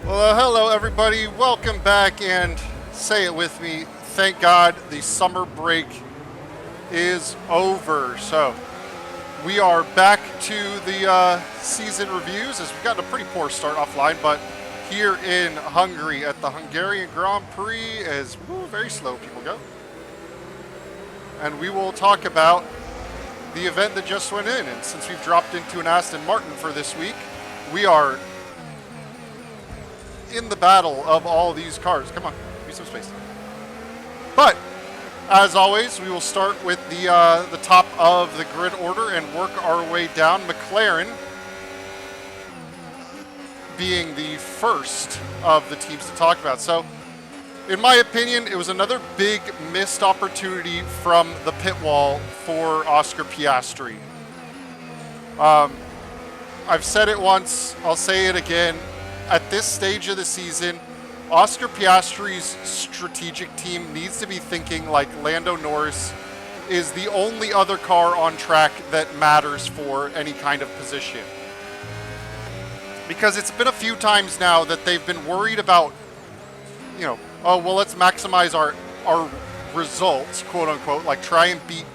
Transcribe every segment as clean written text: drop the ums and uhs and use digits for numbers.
Well, hello everybody. Welcome back, and say it with me. Thank God the summer break is over. So we are back to the season reviews, as we've gotten a pretty poor start offline, but here in Hungary at the Hungarian Grand Prix, as very slow people go. And we will talk about the event that just went in. And since we've dropped into an Aston Martin for this week, we are in the battle of all these cars. Come on, give me some space. But as always, we will start with the top of the grid order and work our way down. McLaren being the first of the teams to talk about. So, in my opinion, it was another big missed opportunity from the pit wall for Oscar Piastri. I've said it once, I'll say it again. At this stage of the season, Oscar Piastri's strategic team needs to be thinking like Lando Norris is the only other car on track that matters for any kind of position. Because it's been a few times now that they've been worried about, oh, well, let's maximize our results, quote unquote, like try and beat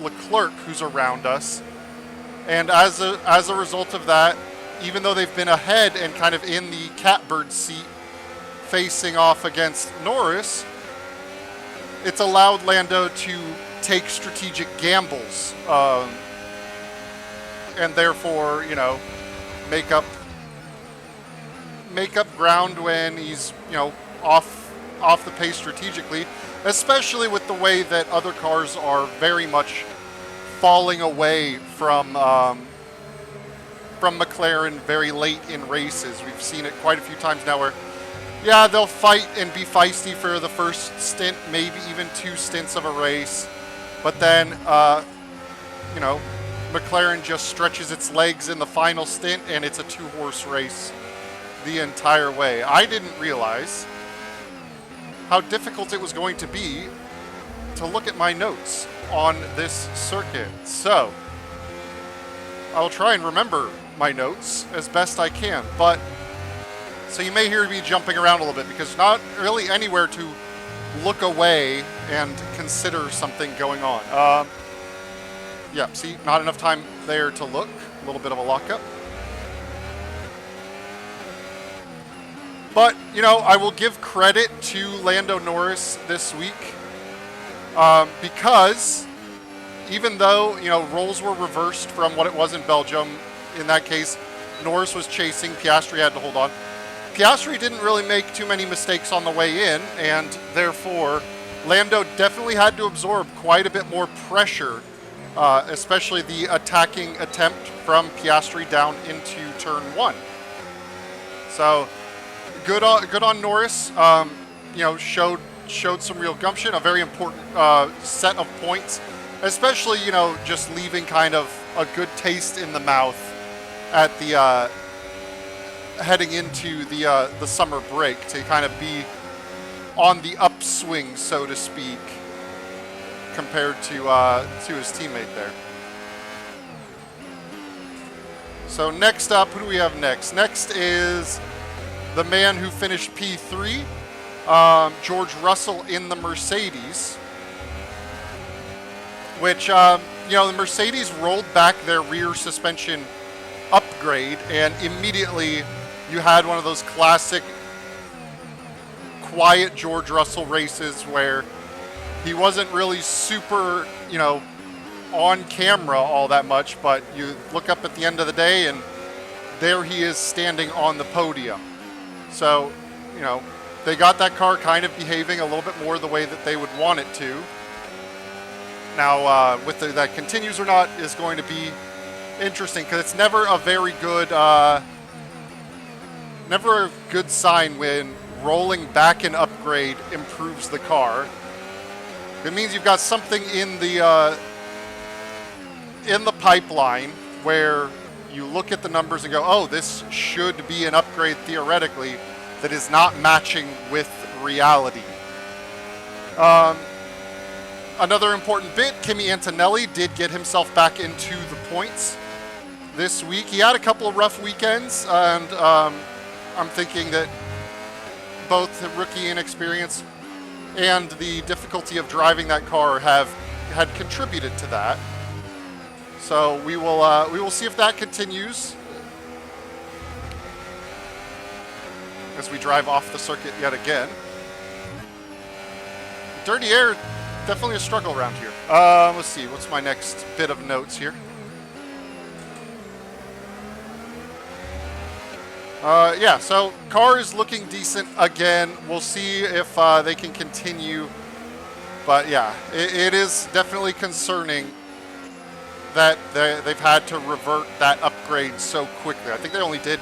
Leclerc, who's around us. And as a result of that, even though they've been ahead and kind of in the catbird seat facing off against Norris, it's allowed Lando to take strategic gambles and therefore, make up ground when he's, off the pace strategically, especially with the way that other cars are very much falling away from McLaren very late in races. We've seen it quite a few times now where, yeah, they'll fight and be feisty for the first stint, maybe even two stints of a race. But then, McLaren just stretches its legs in the final stint and it's a two-horse race the entire way. I didn't realize how difficult it was going to be to look at my notes on this circuit. So, I'll try and remember my notes as best I can, but so you may hear me jumping around a little bit because not really anywhere to look away and consider something going on. Yeah, see, not enough time there to look. A little bit of a lockup. But, I will give credit to Lando Norris this week because even though, roles were reversed from what it was in Belgium, in that case, Norris was chasing, Piastri had to hold on. Piastri didn't really make too many mistakes on the way in, and therefore, Lando definitely had to absorb quite a bit more pressure, especially the attacking attempt from Piastri down into turn one. So, good on Norris. Showed some real gumption, a very important set of points, especially, just leaving kind of a good taste in the mouth at the heading into the summer break to kind of be on the upswing, so to speak, compared to his teammate there. So next up, who do we have next? Next is the man who finished P3, George Russell in the Mercedes, which, the Mercedes rolled back their rear suspension upgrade, and immediately you had one of those classic quiet George Russell races where he wasn't really super, on camera all that much, but you look up at the end of the day and there he is standing on the podium. So, they got that car kind of behaving a little bit more the way that they would want it to. Now, whether that continues or not is going to be interesting because it's never a very good, never a good sign when rolling back an upgrade improves the car. It means you've got something in the pipeline where you look at the numbers and go, oh, this should be an upgrade theoretically that is not matching with reality. Another important bit, Kimi Antonelli did get himself back into the points this week. He had a couple of rough weekends, and I'm thinking that both the rookie inexperience and the difficulty of driving that car had contributed to that. So we will see if that continues as we drive off the circuit yet again. Dirty air, definitely a struggle around here. Let's see, what's my next bit of notes here? Yeah, so car is looking decent again. We'll see if they can continue. But yeah, it is definitely concerning that they've had to revert that upgrade so quickly. I think they only did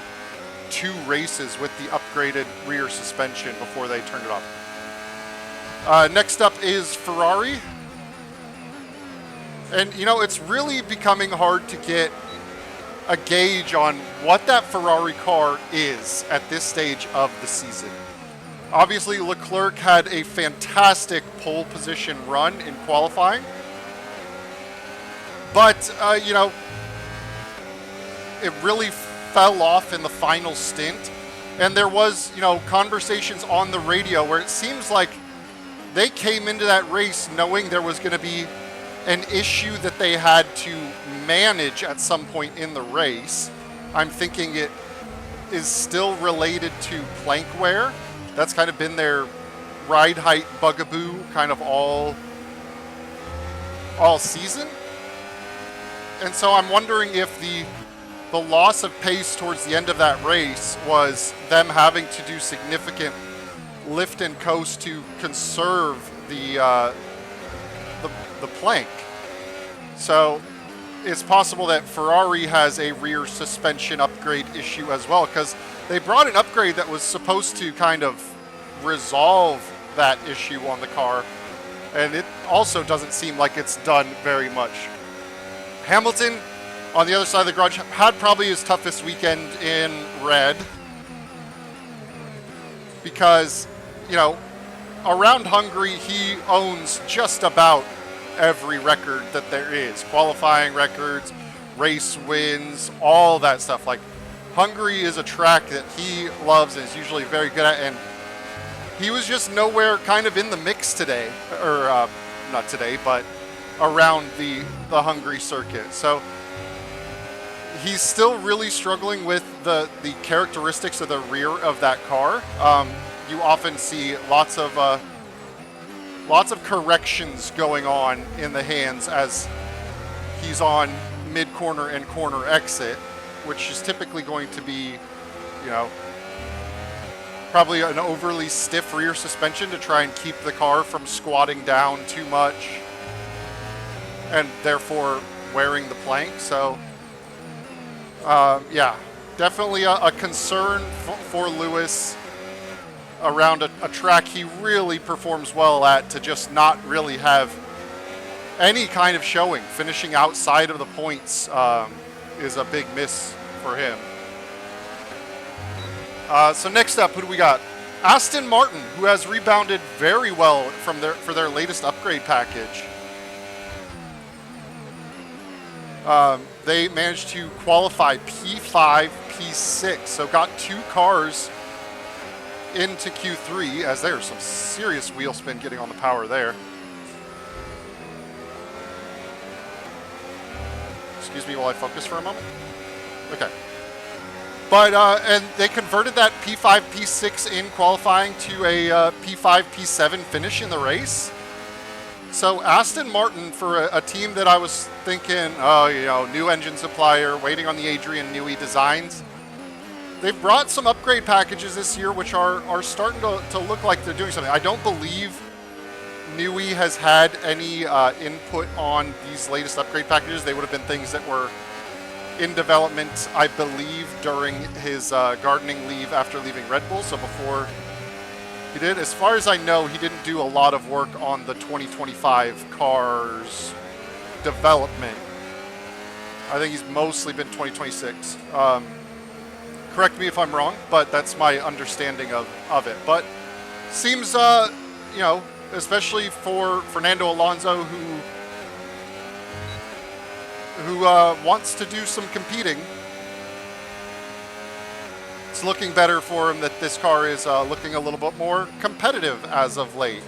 2 races with the upgraded rear suspension before they turned it off. Next up is Ferrari. And, you know, it's really becoming hard to get a gauge on what that Ferrari car is at this stage of the season. Obviously, Leclerc had a fantastic pole position run in qualifying. But, you know, it really fell off in the final stint. And there was, you know, conversations on the radio where it seems like they came into that race knowing there was going to be an issue that they had to manage at some point in the race. I'm thinking it is still related to plank wear. That's kind of been their ride height bugaboo kind of all season. And so I'm wondering if the loss of pace towards the end of that race was them having to do significant lift and coast to conserve the plank. So it's possible that Ferrari has a rear suspension upgrade issue as well, because they brought an upgrade that was supposed to kind of resolve that issue on the car, and it also doesn't seem like it's done very much. Hamilton, on the other side of the garage, had probably his toughest weekend in red because, you know, around Hungary, he owns just about every record that there is. Qualifying records, race wins, all that stuff. Like, Hungary is a track that he loves and is usually very good at, and he was just nowhere kind of in the mix today, or not today, but around the Hungary circuit. So he's still really struggling with the characteristics of the rear of that car. You often see lots of corrections going on in the hands as he's on mid-corner and corner exit, which is typically going to be, you know, probably an overly stiff rear suspension to try and keep the car from squatting down too much and therefore wearing the plank. So, yeah, definitely a concern for Lewis around a track he really performs well at, to just not really have any kind of showing. Finishing outside of the points is a big miss for him. So next up, who do we got? Aston Martin, who has rebounded very well for their latest upgrade package. They managed to qualify P5, P6, so got 2 cars into Q3, as there's some serious wheel spin getting on the power there. Excuse me while I focus for a moment. Okay. But, and they converted that P5, P6 in qualifying to a P5, P7 finish in the race. So Aston Martin, for a team that I was thinking, oh, you know, new engine supplier, waiting on the Adrian Newey designs, they've brought some upgrade packages this year which are starting to look like they're doing something. I don't believe Newey has had any input on these latest upgrade packages. They would have been things that were in development, I believe, during his gardening leave after leaving Red Bull, so before he did. As far as I know, he didn't do a lot of work on the 2025 cars development. I think he's mostly been 2026. Correct me if I'm wrong, but that's my understanding of it. But seems, you know, especially for Fernando Alonso, who wants to do some competing, it's looking better for him that this car is looking a little bit more competitive as of late.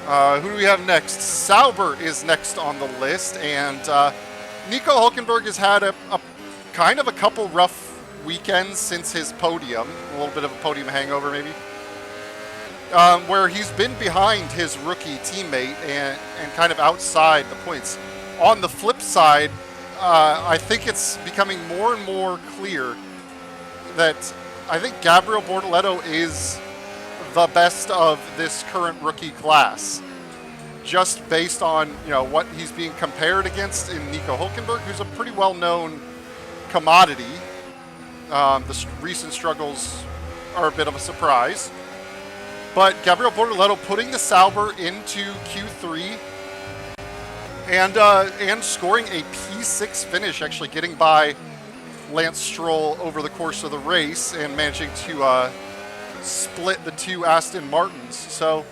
Who do we have next? Sauber is next on the list, and Nico Hülkenberg has had a kind of a couple rough weekends since his podium, a little bit of a podium hangover maybe, where he's been behind his rookie teammate and kind of outside the points. On the flip side, I think it's becoming more and more clear that I think Gabriel Bortoleto is the best of this current rookie class, just based on what he's being compared against in Nico Hülkenberg, who's a pretty well-known commodity. The recent struggles are a bit of a surprise, but Gabriel Bortoleto putting the Sauber into Q3 and scoring a P6 finish, actually getting by Lance Stroll over the course of the race and managing to split the two Aston Martins. So,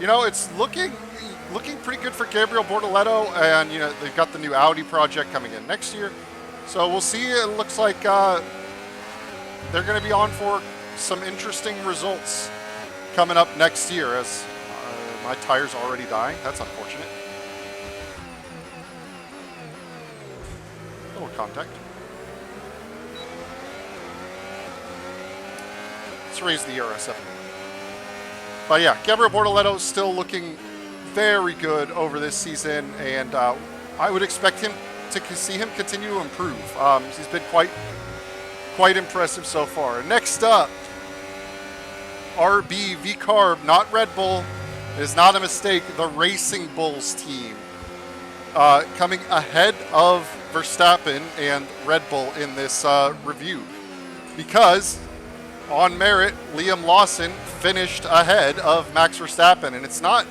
it's looking pretty good for Gabriel Bortoleto, and they've got the new Audi project coming in next year. So we'll see. It looks like they're going to be on for some interesting results coming up next year. As my tire's already dying. That's unfortunate. A little contact. Let's raise the ERS up. But yeah, Gabriel Bortoleto is still looking very good over this season, and I would expect him to see him continue to improve. He's been quite impressive so far. Next up, RB V-Carb, not Red Bull. It is not a mistake. The Racing Bulls team coming ahead of Verstappen and Red Bull in this review, because on merit, Liam Lawson finished ahead of Max Verstappen, and it's not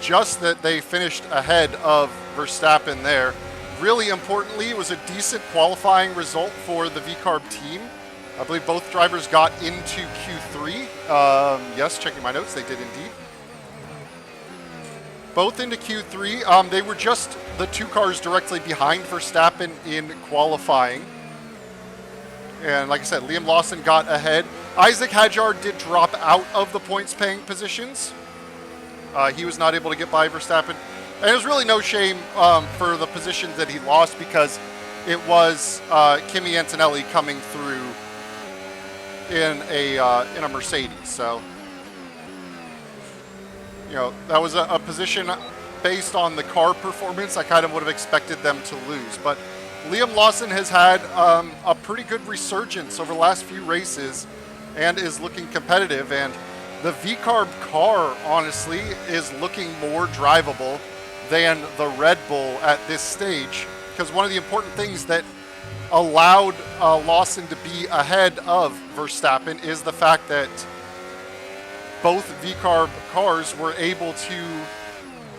just that they finished ahead of Verstappen there. Really importantly, it was a decent qualifying result for the V-Carb team. I believe both drivers got into Q3. Yes, checking my notes, they did indeed. Both into Q3. They were just the two cars directly behind Verstappen in qualifying. And like I said, Liam Lawson got ahead. Isaac Hadjar did drop out of the points-paying positions. He was not able to get by Verstappen. And it was really no shame for the positions that he lost, because it was Kimi Antonelli coming through in a Mercedes. So, that was a position based on the car performance I kind of would have expected them to lose. But Liam Lawson has had a pretty good resurgence over the last few races and is looking competitive. And the V-Carb car, honestly, is looking more drivable than the Red Bull at this stage, because one of the important things that allowed Lawson to be ahead of Verstappen is the fact that both V-Carb cars were able to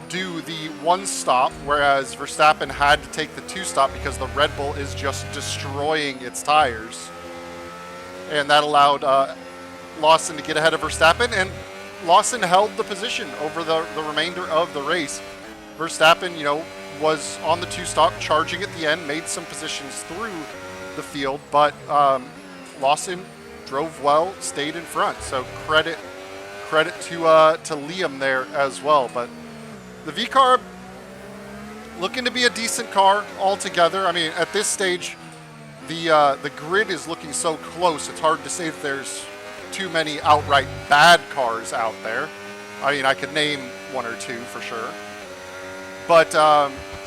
do the one stop, whereas Verstappen had to take the two stop because the Red Bull is just destroying its tires. And that allowed Lawson to get ahead of Verstappen, and Lawson held the position over the remainder of the race. Verstappen, was on the two stop, charging at the end, made some positions through the field, but Lawson drove well, stayed in front. So credit to Liam there as well. But the V-Carb looking to be a decent car altogether. I mean, at this stage, the grid is looking so close, it's hard to say if there's too many outright bad cars out there. I mean, I could name one or two for sure. But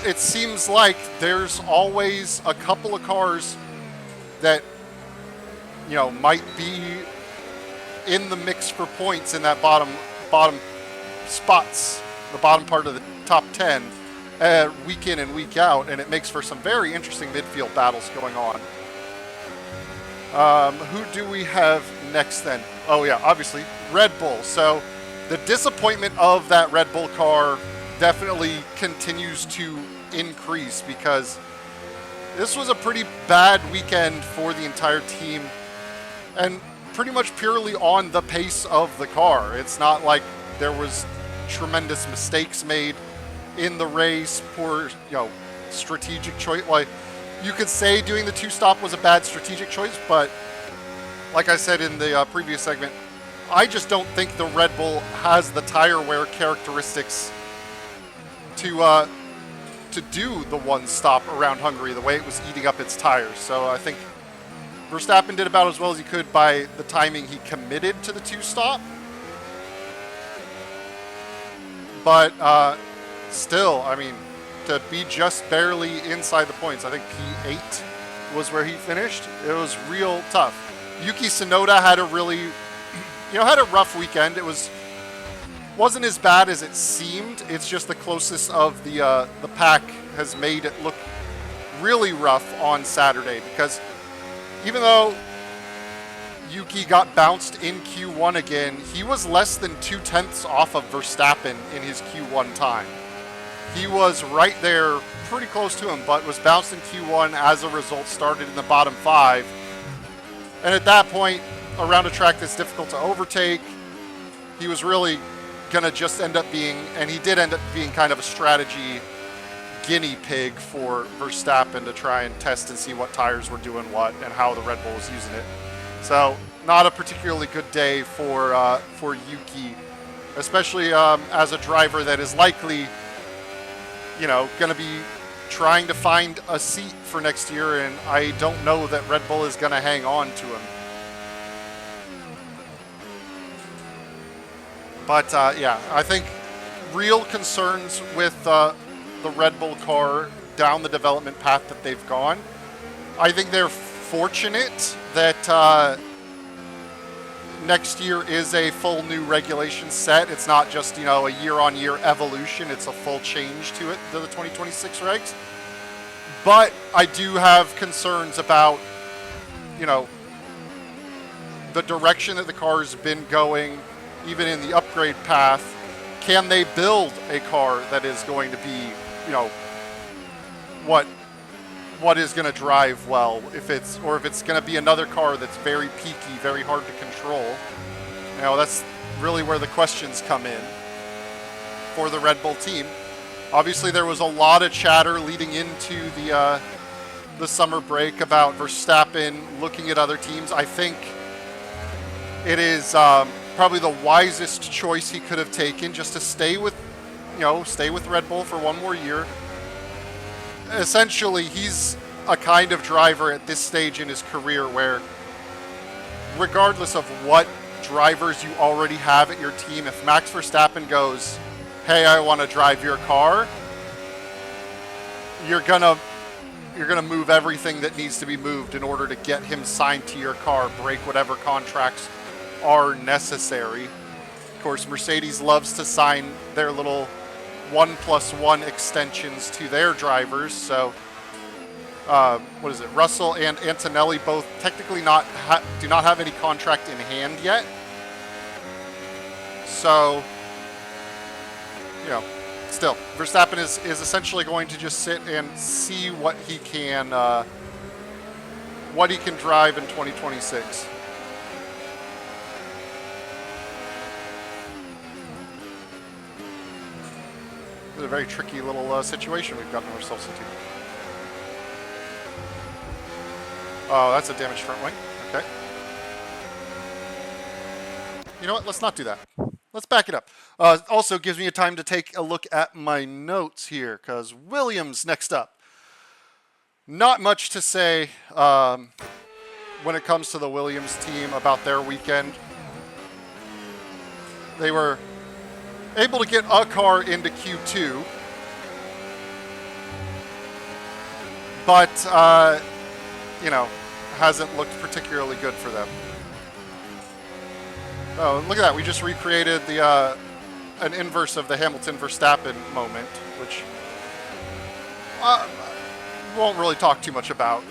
it seems like there's always a couple of cars that, might be in the mix for points in that bottom spots, the bottom part of the top 10, week in and week out, and it makes for some very interesting midfield battles going on. Who do we have next then? Oh yeah, obviously Red Bull. So the disappointment of that Red Bull car definitely continues to increase, because this was a pretty bad weekend for the entire team, and pretty much purely on the pace of the car. It's not like there was tremendous mistakes made in the race, poor strategic choice. Like, You could say doing the two-stop was a bad strategic choice, but like I said in the previous segment, I just don't think the Red Bull has the tire wear characteristics to do the one stop around Hungary the way it was eating up its tires. So I think Verstappen did about as well as he could by the timing he committed to the two-stop. But still, I mean, to be just barely inside the points, I think P8 was where he finished. It was real tough. Yuki Tsunoda had a really, had a rough weekend. It wasn't as bad as it seemed. It's just the closest of the pack has made it look really rough on Saturday, because even though Yuki got bounced in Q1 again, he was less than 2/10 off of Verstappen in his Q1 time. He was right there, pretty close to him, but was bounced in Q1, as a result started in the bottom 5. And at that point, around a track that's difficult to overtake, he was really going to just end up being, and he did end up being, kind of a strategy guinea pig for Verstappen to try and test and see what tires were doing what and how the Red Bull was using it. So not a particularly good day for Yuki, especially as a driver that is likely, going to be trying to find a seat for next year, and I don't know that Red Bull is going to hang on to him. But yeah, I think real concerns with the Red Bull car down the development path that they've gone. I think they're fortunate that next year is a full new regulation set. It's not just, a year-on-year evolution. It's a full change to it, to the 2026 regs. But I do have concerns about, the direction that the car has been going, even in the upgrade path. Can they build a car that is going to be, what is going to drive well, if it's going to be another car that's very peaky, very hard to control. That's really where the questions come in for the Red Bull team. Obviously, there was a lot of chatter leading into the summer break about Verstappen looking at other teams. I think it is probably the wisest choice he could have taken, just to stay with Red Bull for one more year. Essentially, he's a kind of driver at this stage in his career where, regardless of what drivers you already have at your team, if Max Verstappen goes, "Hey, I want to drive your car," you're gonna move everything that needs to be moved in order to get him signed to your car, break whatever contracts are necessary. Of course, Mercedes loves to sign their little 1+1 extensions to their drivers. So, Russell and Antonelli both technically do not have any contract in hand yet. So, still, Verstappen is essentially going to just sit and see what he can drive in 2026. It's a very tricky little situation we've gotten ourselves into. Oh, that's a damaged front wing. Okay. You know what? Let's not do that. Let's back it up. Also gives me a time to take a look at my notes here, because Williams next up. Not much to say when it comes to the Williams team about their weekend. They were able to get a car into Q2, but hasn't looked particularly good for them. Oh, look at that! We just recreated an inverse of the Hamilton-Verstappen moment, which won't really talk too much about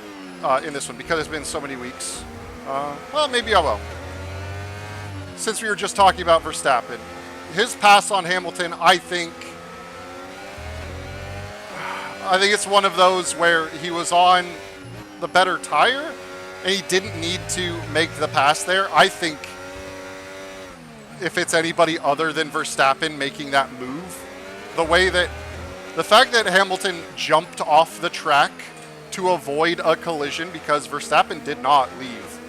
in this one because it's been so many weeks. Well, maybe I will. Since we were just talking about Verstappen, his pass on Hamilton, I think it's one of those where he was on the better tire and he didn't need to make the pass there. I think if it's anybody other than Verstappen making that move, the fact that Hamilton jumped off the track to avoid a collision because Verstappen did not leave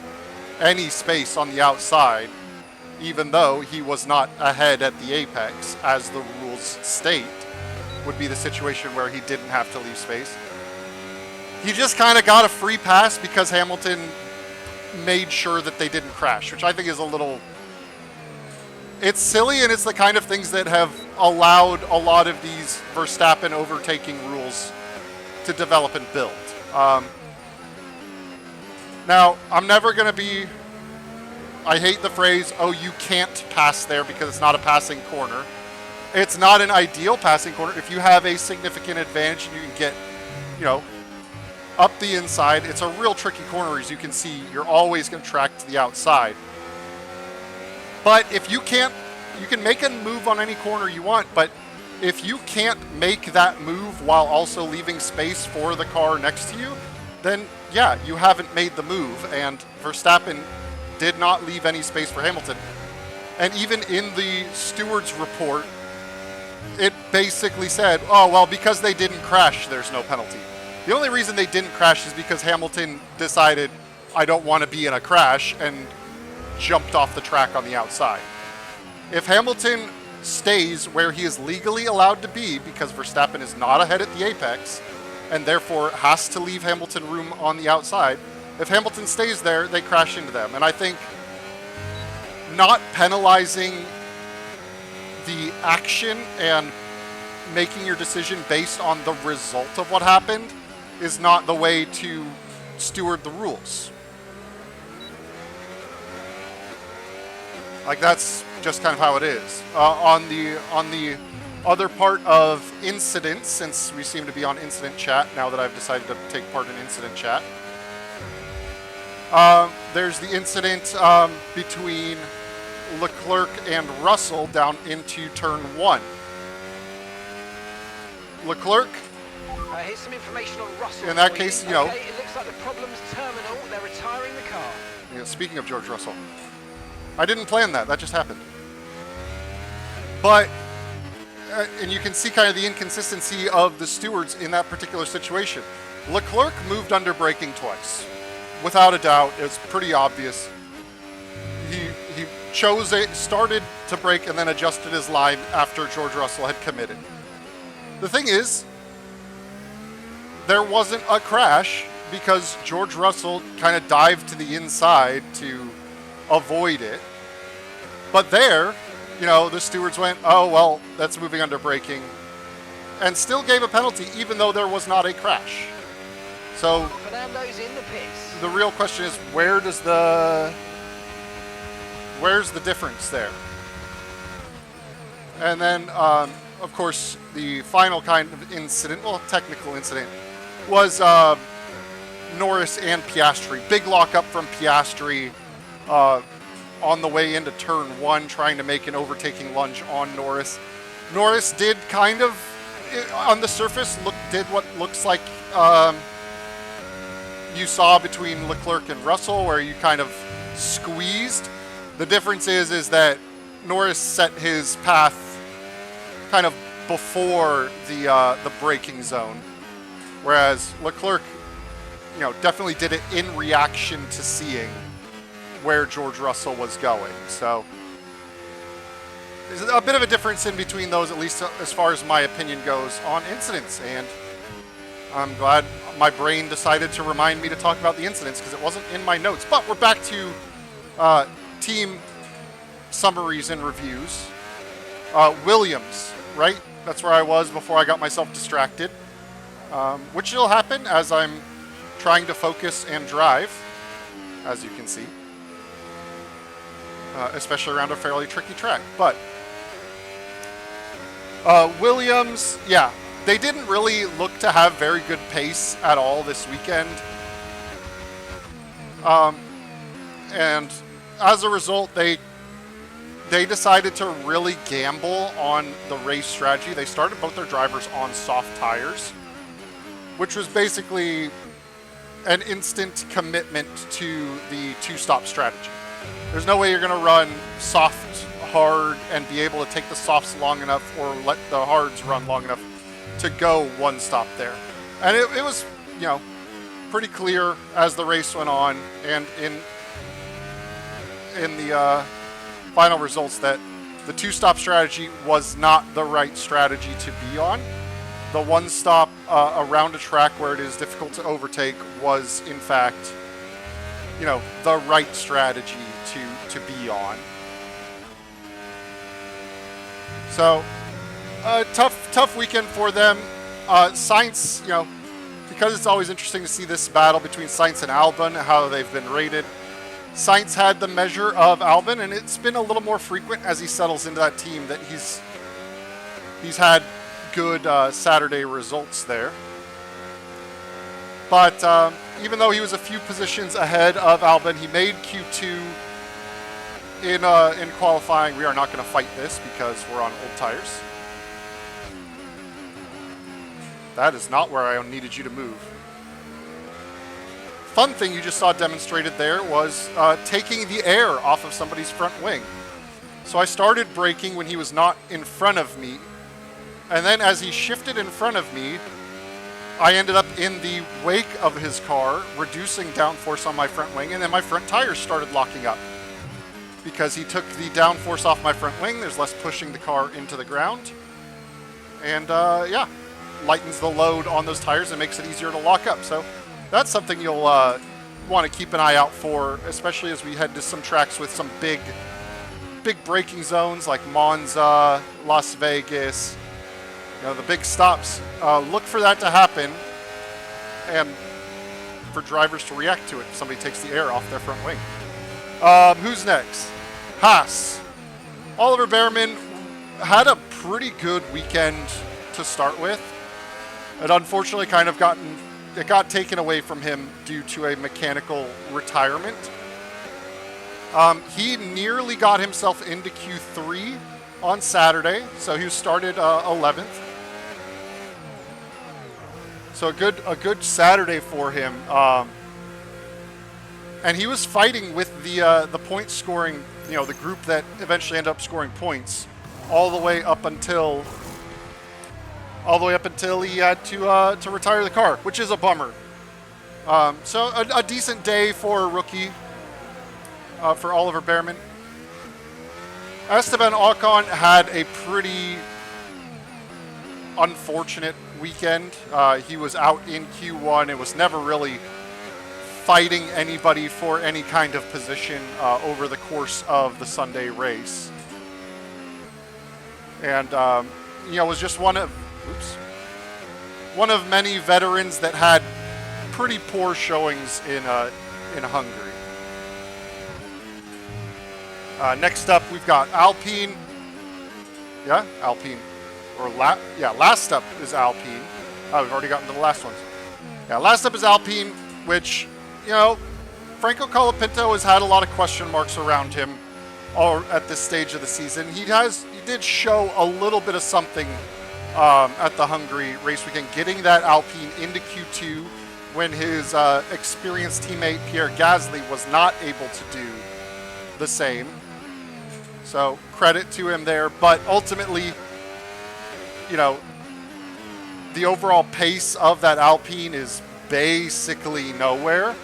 any space on the outside, even though he was not ahead at the apex, as the rules state would be the situation where he didn't have to leave space. He just kind of got a free pass because Hamilton made sure that they didn't crash, which I think is a little... It's silly, and it's the kind of things that have allowed a lot of these Verstappen overtaking rules to develop and build. Now, I'm never going to be... I hate the phrase, oh, you can't pass there because it's not a passing corner. It's not an ideal passing corner. If you have a significant advantage and you can get, you know, up the inside, it's a real tricky corner. As you can see, you're always going to track to the outside. But if you can't, you can make a move on any corner you want, but if you can't make that move while also leaving space for the car next to you, then yeah, you haven't made the move, and Verstappen did not leave any space for Hamilton. And even in the steward's report, it basically said, oh, well, because they didn't crash, there's no penalty. The only reason they didn't crash is because Hamilton decided, I don't want to be in a crash, and jumped off the track on the outside. If Hamilton stays where he is legally allowed to be, because Verstappen is not ahead at the apex, and therefore has to leave Hamilton room on the outside, if Hamilton stays there, they crash into them. And I think not penalizing the action and making your decision based on the result of what happened is not the way to steward the rules. Like, that's just kind of how it is. On the other part of incidents, since we seem to be on incident chat now that I've decided to take part in incident chat, there's the incident between Leclerc and Russell down into turn 1. Leclerc, here's some information on Russell. In that case, you know... Okay, it looks like the problem's terminal. They're retiring the car. Yeah, speaking of George Russell, I didn't plan that. That just happened. But, and you can see kind of the inconsistency of the stewards in that particular situation. Leclerc moved under braking twice. Without a doubt, it's pretty obvious. He chose it, started to brake, and then adjusted his line after George Russell had committed. The thing is, there wasn't a crash because George Russell kind of dived to the inside to avoid it. But there, you know, the stewards went, oh, well, that's moving under braking, and still gave a penalty even though there was not a crash. So Fernando's in the pits. The real question is, where's the difference there? And then, of course, the final kind of incident, well, technical incident, was Norris and Piastri. Big lockup from Piastri on the way into turn 1, trying to make an overtaking lunge on Norris. Norris did kind of, on the surface, did what looks like you saw between Leclerc and Russell, where you kind of squeezed. The difference is that Norris set his path kind of before the braking zone, whereas Leclerc, you know, definitely did it in reaction to seeing where George Russell was going. So there's a bit of a difference in between those, at least as far as my opinion goes on incidents, and I'm glad my brain decided to remind me to talk about the incidents because it wasn't in my notes. But we're back to team summaries and reviews. Williams, right? That's where I was before I got myself distracted, which will happen as I'm trying to focus and drive, as you can see, especially around a fairly tricky track. But Williams, yeah, they didn't really look to have very good pace at all this weekend. And as a result, they decided to really gamble on the race strategy. They started both their drivers on soft tires, which was basically an instant commitment to the two-stop strategy. There's no way you're going to run soft, hard, and be able to take the softs long enough or let the hards run long enough to go one stop there. And it was, you know, pretty clear as the race went on and in the final results that the two-stop strategy was not the right strategy to be on. The one stop around a track where it is difficult to overtake was, in fact, the right strategy to be on. So, tough weekend for them. Sainz, because it's always interesting to see this battle between Sainz and Albon, how they've been rated. Sainz had the measure of Albon, and it's been a little more frequent as he settles into that team that he's had good Saturday results there. But even though he was a few positions ahead of Albon, he made Q2 in qualifying. We are not going to fight this because we're on old tires. That is not where I needed you to move. Fun thing you just saw demonstrated there was taking the air off of somebody's front wing. So I started braking when he was not in front of me. And then as he shifted in front of me, I ended up in the wake of his car, reducing downforce on my front wing, and then my front tires started locking up. Because he took the downforce off my front wing, there's less pushing the car into the ground. And lightens the load on those tires and makes it easier to lock up. So that's something you'll want to keep an eye out for, especially as we head to some tracks with some big braking zones like Monza, Las Vegas, the big stops. Look for that to happen and for drivers to react to it if somebody takes the air off their front wing. Who's next? Haas. Oliver Behrman had a pretty good weekend to start with. It unfortunately kind of got taken away from him due to a mechanical retirement. He nearly got himself into Q3 on Saturday, so he started 11th. So a good Saturday for him. And he was fighting with the point scoring, the group that eventually ended up scoring points, all the way up until he had to retire the car, which is a bummer. So a decent day for a rookie, for Oliver Behrman. Esteban Ocon had a pretty unfortunate weekend. He was out in Q1. It was never really fighting anybody for any kind of position over the course of the Sunday race. And, was just one of many veterans that had pretty poor showings in Hungary. Next up, we've got Alpine. Yeah, Alpine. Last up is Alpine. Oh, we've already gotten to the last ones. Yeah, last up is Alpine, which, Franco Colapinto has had a lot of question marks around him at this stage of the season. He did show a little bit of something at the Hungary race weekend, getting that Alpine into Q2 when his experienced teammate Pierre Gasly was not able to do the same. So credit to him there, but ultimately, the overall pace of that Alpine is basically nowhere.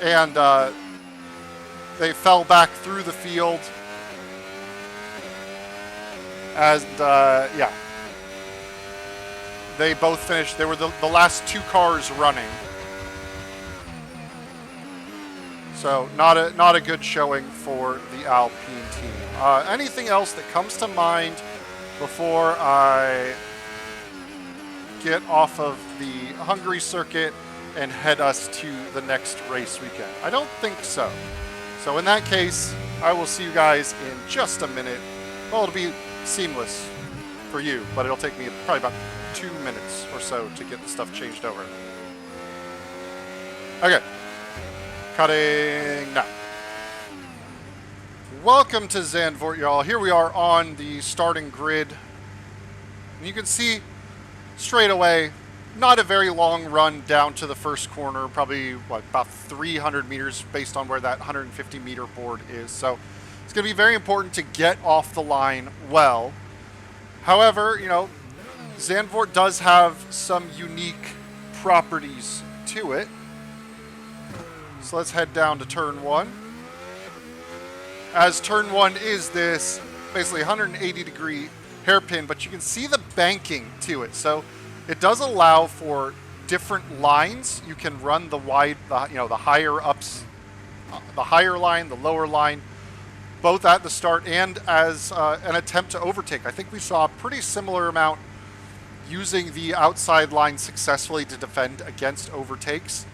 And they fell back through the field. They both finished. They were the last two cars running. So not a good showing for the Alpine team. Anything else that comes to mind before I get off of the Hungary circuit and head us to the next race weekend? I don't think so. So in that case, I will see you guys in just a minute. Well, it'll be seamless for you, but it'll take me probably about 2 minutes or so to get the stuff changed over. Okay. Cutting now. Welcome to Zandvoort, y'all. Here we are on the starting grid. And you can see straight away, not a very long run down to the first corner, probably about 300 meters based on where that 150 meter board is. So it's going to be very important to get off the line well. However, Zandvoort does have some unique properties to it. So let's head down to turn 1. As turn 1 is this basically 180-degree hairpin, but you can see the banking to it. So it does allow for different lines. You can run the higher ups, the higher line, the lower line, both at the start and as an attempt to overtake. I think we saw a pretty similar amount using the outside line successfully to defend against overtakes,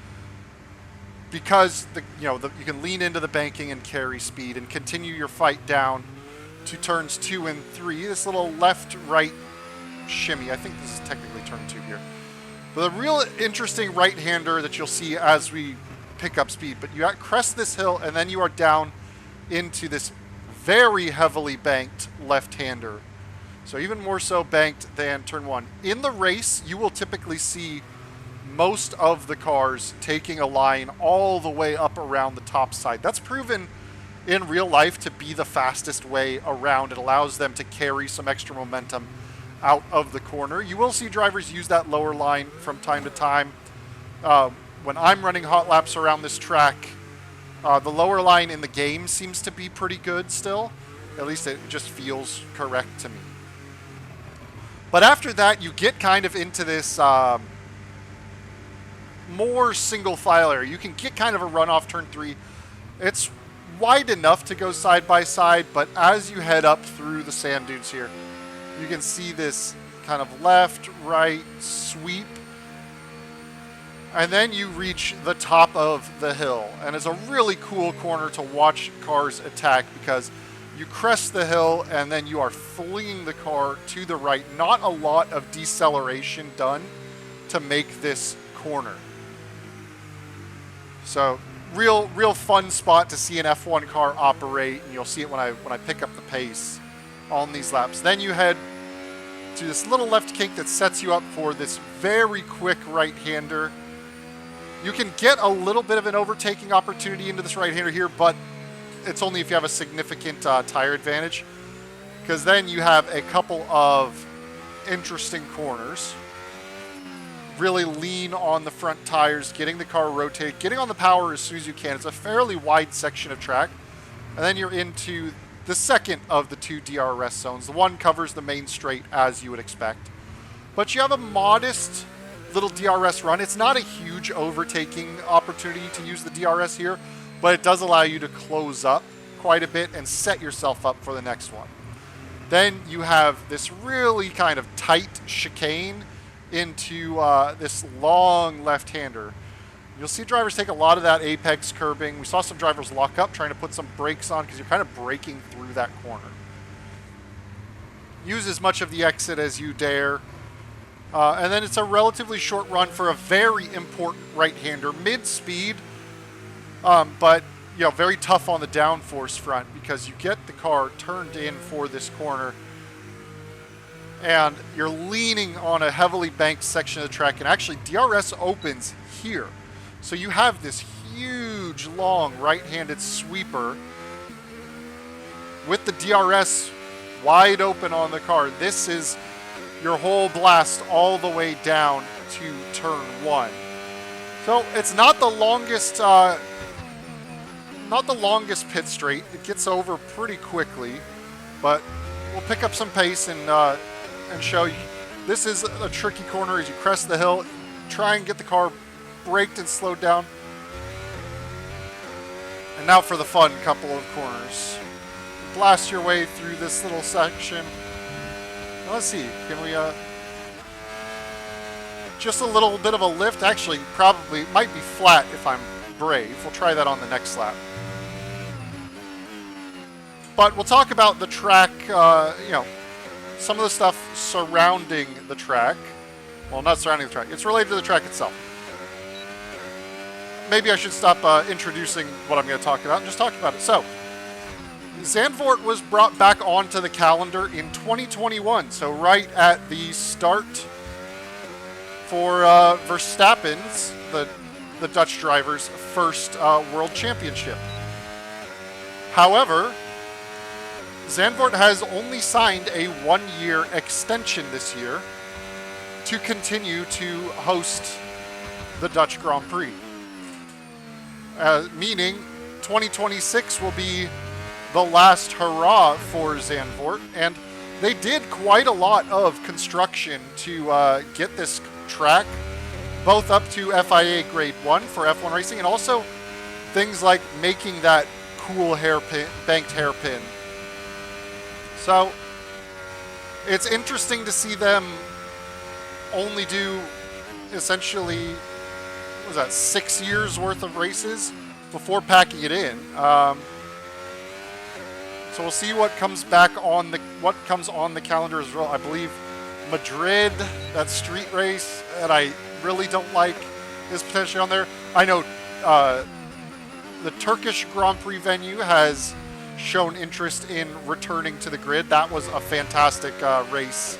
because you can lean into the banking and carry speed and continue your fight down to turns 2 and 3. This little left-right shimmy. I think this is technically turn 2 here. But the real interesting right-hander that you'll see as we pick up speed. But you crest this hill, and then you are down into this very heavily banked left-hander. So even more so banked than turn 1. In the race, you will typically see most of the cars taking a line all the way up around the top side. That's proven in real life to be the fastest way around. It allows them to carry some extra momentum out of the corner. You will see drivers use that lower line from time to time. When I'm running hot laps around this track, the lower line in the game seems to be pretty good still. At least it just feels correct to me. But after that, you get kind of into this more single file area. You can get kind of a run off turn 3. It's wide enough to go side by side, but as you head up through the sand dunes here, you can see this kind of left, right sweep. And then you reach the top of the hill. And it's a really cool corner to watch cars attack, because you crest the hill and then you are flinging the car to the right. Not a lot of deceleration done to make this corner. So real fun spot to see an F1 car operate, and you'll see it when I pick up the pace on these laps. Then you head to this little left kink that sets you up for this very quick right-hander. You can get a little bit of an overtaking opportunity into this right-hander here, but it's only if you have a significant tire advantage, because then you have a couple of interesting corners. Really lean on the front tires, getting the car rotated, getting on the power as soon as you can. It's a fairly wide section of track. And then you're into the second of the 2 DRS zones. The one covers the main straight, as you would expect. But you have a modest little DRS run. It's not a huge overtaking opportunity to use the DRS here, but it does allow you to close up quite a bit and set yourself up for the next one. Then you have this really kind of tight chicane into this long left-hander. You'll see drivers take a lot of that apex curbing. We saw some drivers lock up trying to put some brakes on, because you're kind of braking through that corner. Use as much of the exit as you dare. And then it's a relatively short run for a very important right-hander, mid-speed, but very tough on the downforce front, because you get the car turned in for this corner, and you're leaning on a heavily banked section of the track, and actually DRS opens here. So you have this huge, long right-handed sweeper with the DRS wide open on the car. This is your whole blast all the way down to turn 1. So it's not the longest pit straight. It gets over pretty quickly, but we'll pick up some pace and show you. This is a tricky corner as you crest the hill. Try and get the car braked and slowed down. And now for the fun couple of corners. Blast your way through this little section. Now let's see, can we, just a little bit of a lift. Actually, probably might be flat if I'm brave. We'll try that on the next lap. But we'll talk about the track, some of the stuff surrounding the track. Well, not surrounding the track. It's related to the track itself. Maybe I should stop introducing what I'm going to talk about and just talk about it. So, Zandvoort was brought back onto the calendar in 2021. So right at the start for Verstappen's, the Dutch driver's first World Championship. However, Zandvoort has only signed a 1-year extension this year to continue to host the Dutch Grand Prix. Meaning 2026 will be the last hurrah for Zandvoort, and they did quite a lot of construction to get this track both up to FIA Grade 1 for F1 racing, and also things like making that cool hairpin, banked hairpin. So it's interesting to see them only do essentially, what was that, 6 years worth of races before packing it in. So we'll see what comes on the calendar as well. I believe Madrid, that street race that I really don't like, is potentially on there. I know the Turkish Grand Prix venue has shown interest in returning to the grid. That was a fantastic race.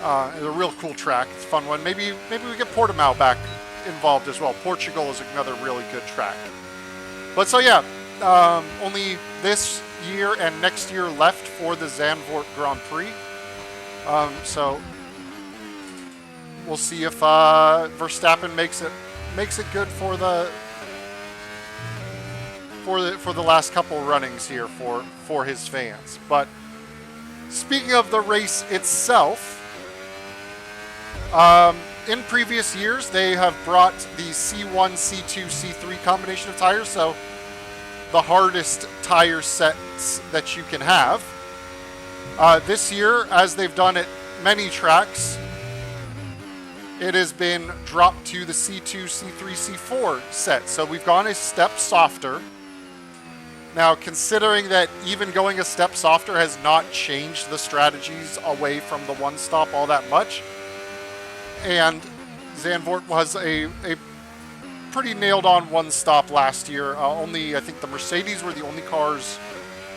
It's a real cool track. It's a fun one. Maybe we get Portimao back involved as well. Portugal is another really good track. But so yeah, only this year and next year left for the Zandvoort Grand Prix. So we'll see if Verstappen makes it good for the last couple runnings here for his fans. But speaking of the race itself, in previous years they have brought the C1, C2, C3 combination of tires, so the hardest tire sets that you can have. This year, as they've done at many tracks, it has been dropped to the C2, C3, C4 set. So we've gone a step softer. Now, considering that even going a step softer has not changed the strategies away from the one stop all that much, and Zandvoort was a pretty nailed on one stop last year. Only, I think the Mercedes were the only cars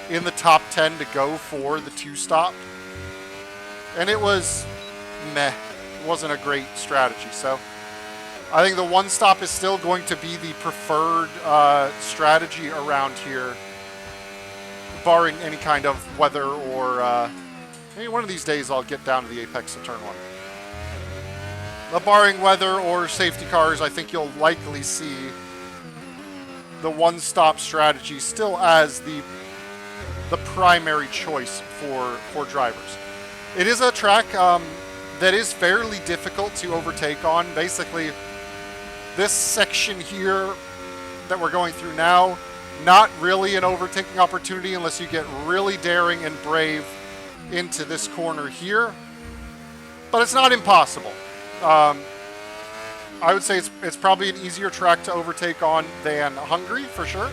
in the top 10 to go for the two stop. And it was meh. It wasn't a great strategy. So I think the one stop is still going to be the preferred strategy around here, barring any kind of weather or maybe one of these days I'll get down to the apex of turn one. But barring weather or safety cars, I think you'll likely see the one-stop strategy still as the primary choice for drivers. It is a track that is fairly difficult to overtake on. Basically, this section here that we're going through now, not really an overtaking opportunity unless you get really daring and brave into this corner here. But it's not impossible. I would say it's probably an easier track to overtake on than Hungary, for sure.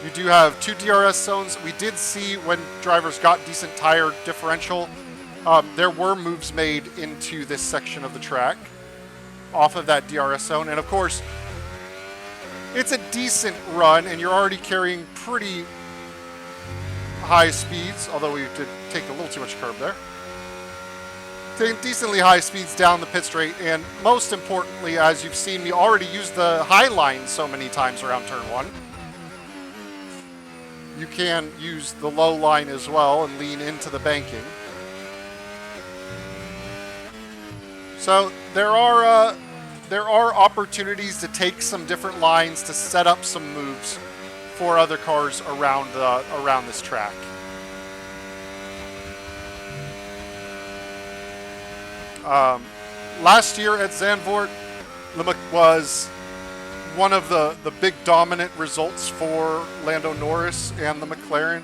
You do have 2 DRS zones. We did see when drivers got decent tire differential, there were moves made into this section of the track off of that DRS zone. And of course, it's a decent run, and you're already carrying pretty high speeds, although we did take a little too much curb there. Taking decently high speeds down the pit straight, and most importantly, as you've seen me already use the high line so many times around turn one, you can use the low line as well and lean into the banking. So there are opportunities to take some different lines to set up some moves for other cars around this track. Last year at Zandvoort was one of the big dominant results for Lando Norris and the McLaren.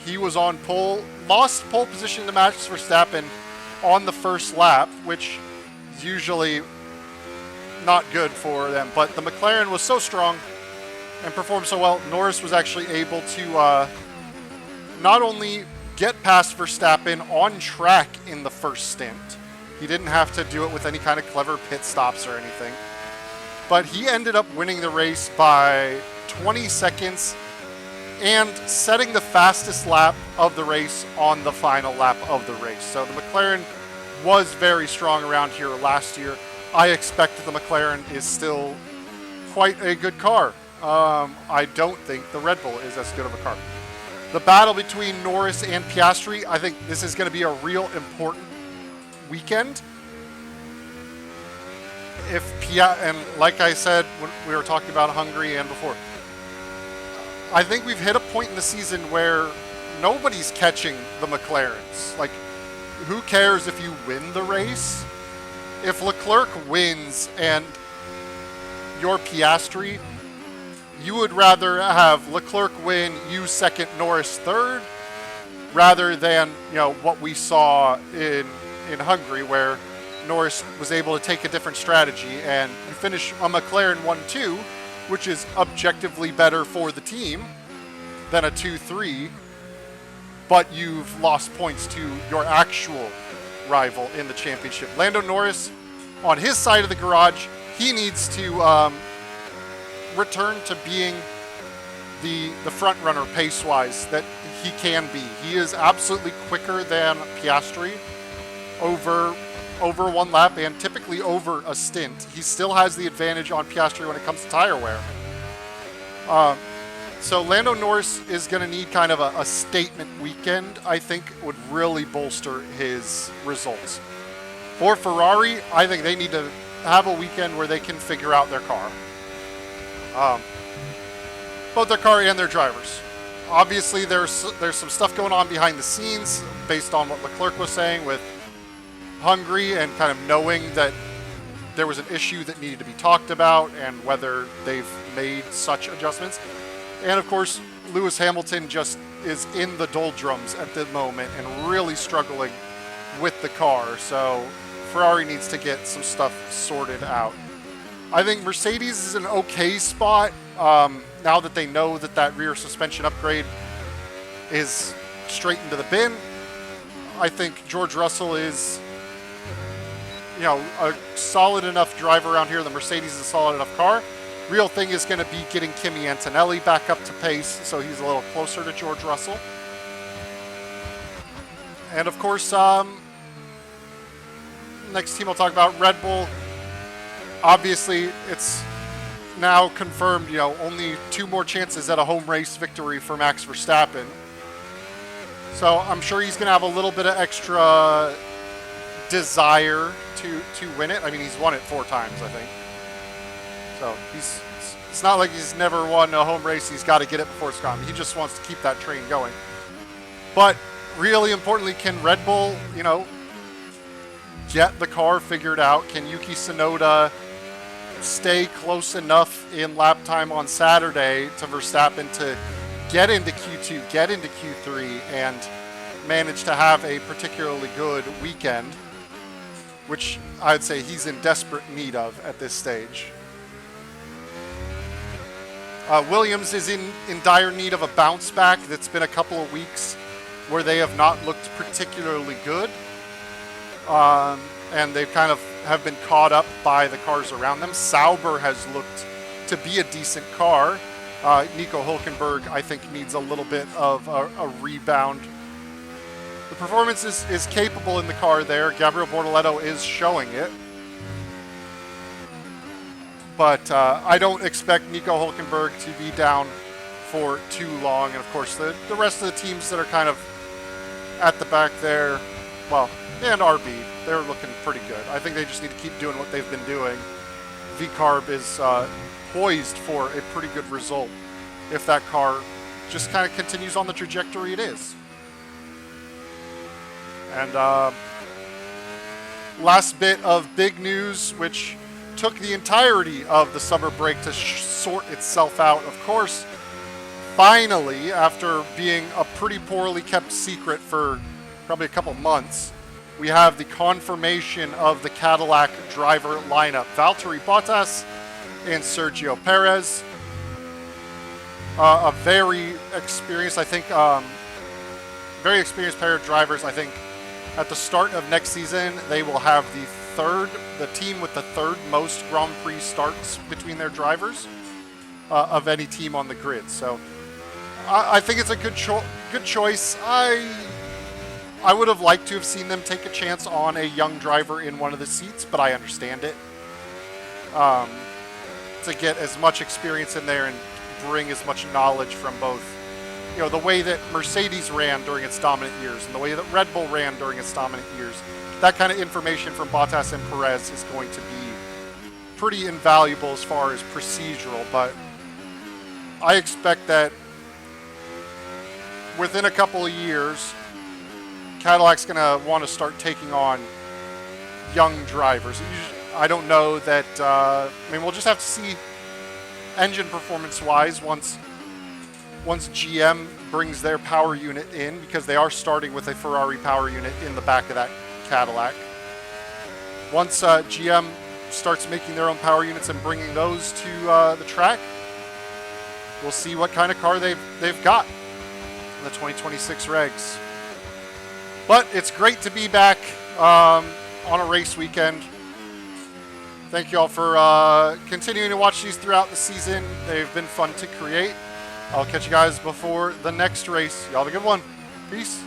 He was on pole, lost pole position to Max Verstappen on the first lap, which is usually not good for them. But the McLaren was so strong and performed so well, Norris was actually able to not only get past Verstappen on track in the first stint. He didn't have to do it with any kind of clever pit stops or anything. But he ended up winning the race by 20 seconds and setting the fastest lap of the race on the final lap of the race. So the McLaren was very strong around here last year. I expect the McLaren is still quite a good car. I don't think the Red Bull is as good of a car. The battle between Norris and Piastri, I think this is going to be a real important weekend. and like I said when we were talking about Hungary and before, I think we've hit a point in the season where nobody's catching the McLarens. Like, who cares if you win the race? If Leclerc wins and you're Piastri, you would rather have Leclerc win, you second, Norris third, rather than, you know, what we saw in Hungary, where Norris was able to take a different strategy and you finish a McLaren 1-2, which is objectively better for the team than a 2-3, but you've lost points to your actual rival in the championship. Lando Norris, on his side of the garage, he needs to return to being the front runner pace-wise that he can be. He is absolutely quicker than Piastri over one lap and typically over a stint. He still has the advantage on Piastri when it comes to tire wear. So Lando Norris is going to need kind of a statement weekend, I think, would really bolster his results. For Ferrari, I think they need to have a weekend where they can figure out their car. Both their car and their drivers. Obviously, there's some stuff going on behind the scenes based on what Leclerc was saying with Hungary and kind of knowing that there was an issue that needed to be talked about and whether they've made such adjustments. And of course, Lewis Hamilton just is in the doldrums at the moment and really struggling with the car. So Ferrari needs to get some stuff sorted out. I think Mercedes is in an okay spot now that they know that rear suspension upgrade is straight into the bin. I think George Russell is, you know, a solid enough driver around here. The Mercedes is a solid enough car. Real thing is going to be getting Kimi Antonelli back up to pace so he's a little closer to George Russell. And of course, next team I'll talk about, Red Bull. Obviously, it's now confirmed, you know, only 2 more chances at a home race victory for Max Verstappen. So I'm sure he's going to have a little bit of extra desire to win it. I mean, he's won it 4 times, I think. So it's not like he's never won a home race. He's got to get it before it's gone. He just wants to keep that train going. But really importantly, can Red Bull, you know, get the car figured out? Can Yuki Tsunoda stay close enough in lap time on Saturday to Verstappen to get into Q2, get into Q3, and manage to have a particularly good weekend, which I'd say he's in desperate need of at this stage. Williams is in dire need of a bounce back. It's been a couple of weeks where they have not looked particularly good. And they kind of have been caught up by the cars around them. Sauber has looked to be a decent car. Nico Hülkenberg, I think, needs a little bit of a rebound. The performance is capable in the car there. Gabriel Bortoleto is showing it. But I don't expect Nico Hülkenberg to be down for too long. And of course, the rest of the teams that are kind of at the back there, well, and RB, they're looking pretty good. I think they just need to keep doing what they've been doing. VCARB is poised for a pretty good result if that car just kind of continues on the trajectory it is. And last bit of big news, which took the entirety of the summer break to sort itself out. Of course, finally, after being a pretty poorly kept secret for probably a couple months, we have the confirmation of the Cadillac driver lineup. Valtteri Bottas and Sergio Perez. A very experienced, I think, very experienced pair of drivers. I think at the start of next season, they will have the team with the 3rd most Grand Prix starts between their drivers of any team on the grid. So I think it's a good choice. I would have liked to have seen them take a chance on a young driver in one of the seats, but I understand it. To get as much experience in there and bring as much knowledge from both, you know, the way that Mercedes ran during its dominant years and the way that Red Bull ran during its dominant years. That kind of information from Bottas and Perez is going to be pretty invaluable as far as procedural, but I expect that within a couple of years, Cadillac's going to want to start taking on young drivers. I don't know that, I mean, we'll just have to see engine performance-wise once GM brings their power unit in, because they are starting with a Ferrari power unit in the back of that Cadillac. Once GM starts making their own power units and bringing those to the track, we'll see what kind of car they've got in the 2026 regs. But it's great to be back on a race weekend. Thank you all for continuing to watch these throughout the season. They've been fun to create. I'll catch you guys before the next race. Y'all have a good one. Peace.